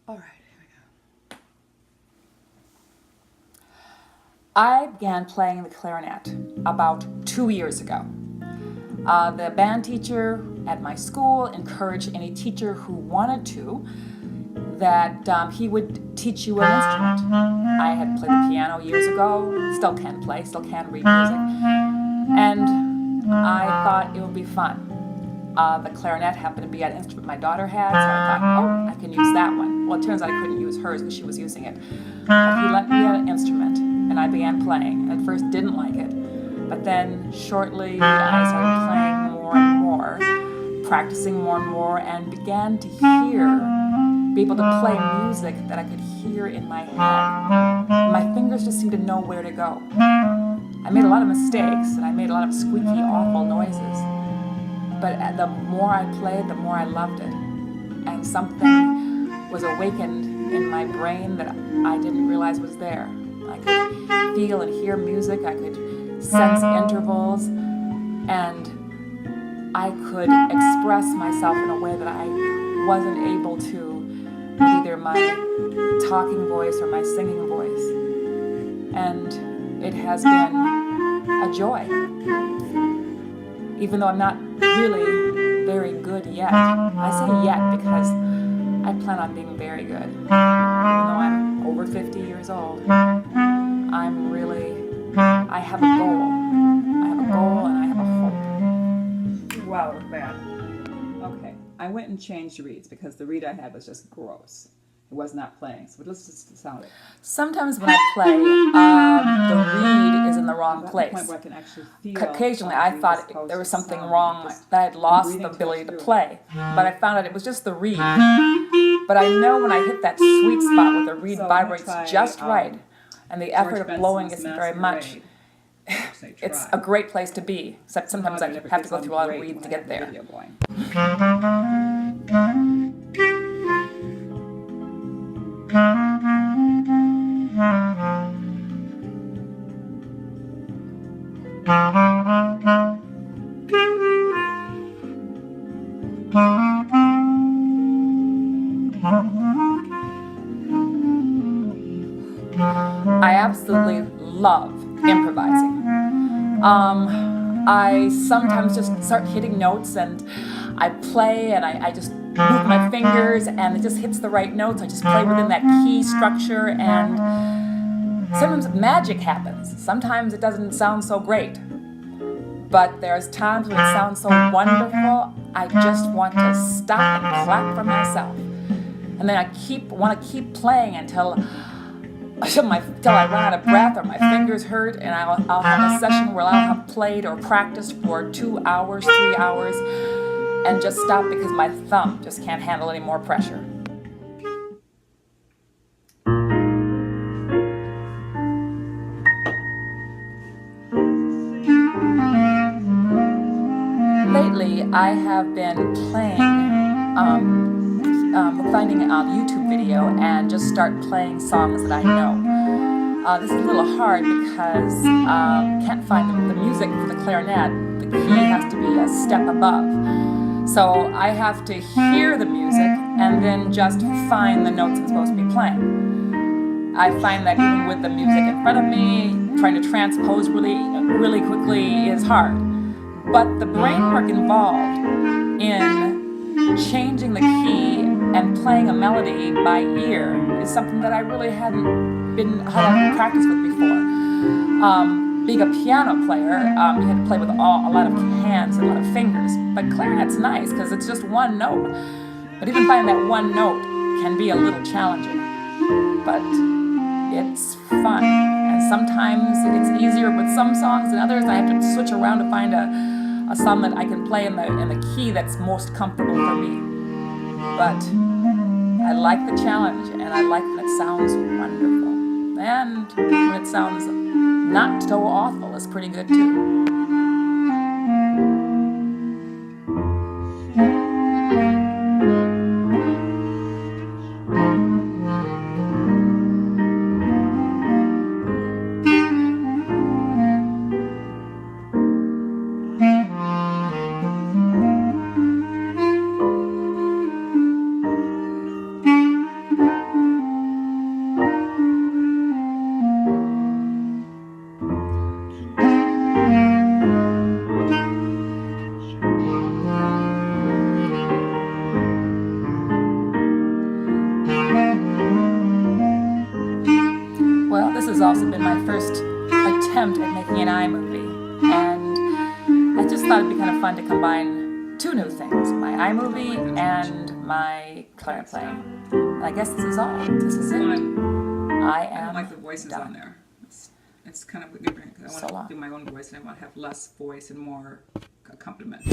All right, here we go. I began playing the clarinet about 2 years ago. The band teacher at my school encouraged any teacher who wanted to that he would teach you an instrument. I had played the piano years ago, still can play, still can read music, and I thought it would be fun. The clarinet happened to be an instrument my daughter had, so I thought, oh, I can use that one. Well, it turns out I couldn't use hers because she was using it. But he let me get an instrument, and I began playing. At first, didn't like it, but then shortly I started playing more and more, practicing more and more, and began to be able to play music that I could hear in my head. My fingers just seemed to know where to go. I made a lot of mistakes, and I made a lot of squeaky, awful noises. But the more I played, the more I loved it. And something was awakened in my brain that I didn't realize was there. I could feel and hear music, I could sense intervals, and I could express myself in a way that I wasn't able to with either my talking voice or my singing voice. And it has been a joy. Even though I'm not really very good yet. I say yet because I plan on being very good. Even though I'm over 50 years old, I have a goal. I have a goal and I have a hope. Wow, look at that. Okay, I went and changed reeds because the reed I had was just gross. It was not playing, so let's just sound it. Sometimes when I play, the reed is in the wrong place. The point where I can actually feel occasionally I thought there was something wrong, that I had lost the ability to play. But I found out it was just the reed. But I know when I hit that sweet spot where the reed vibrates just right, and the effort of blowing isn't very much, it's a great place to be. Except sometimes I have to go through a lot of reeds to get there. I absolutely love improvising. I sometimes just start hitting notes and I play and I just move my fingers and it just hits the right notes. I just play within that key structure and sometimes magic happens. Sometimes it doesn't sound so great. But there's times when it sounds so wonderful, I just want to stop and clap for myself. And then I want to keep playing until I run out of breath or my fingers hurt, and I'll have a session where I'll have played or practiced for 2 hours, 3 hours, and just stop because my thumb just can't handle any more pressure. Lately, I have been playing, finding a YouTube video and just start playing songs that I know. This is a little hard because can't find the music for the clarinet. The key has to be a step above. So I have to hear the music and then just find the notes I'm supposed to be playing. I find that even with the music in front of me, trying to transpose really quickly is hard. But the brain work involved in changing the key and playing a melody by ear is something that I really hadn't had practice with before. Being a piano player, you had to play with a lot of hands and a lot of fingers. But clarinet's nice because it's just one note. But even finding that one note can be a little challenging. But it's fun. And sometimes it's easier with some songs than others. I have to switch around to find a song that I can play in the key that's most comfortable for me. But I like the challenge, and I like when it sounds wonderful. And when it sounds not so awful, it's pretty good too. also been my first attempt at making an iMovie, and I just thought it'd be kind of fun to combine two new things, my iMovie and my clarinet playing. And I guess this is all. This is it. I don't like the voices done. on there. It's kind of different because I want to do my own voice and I want to have less voice and more accompaniment.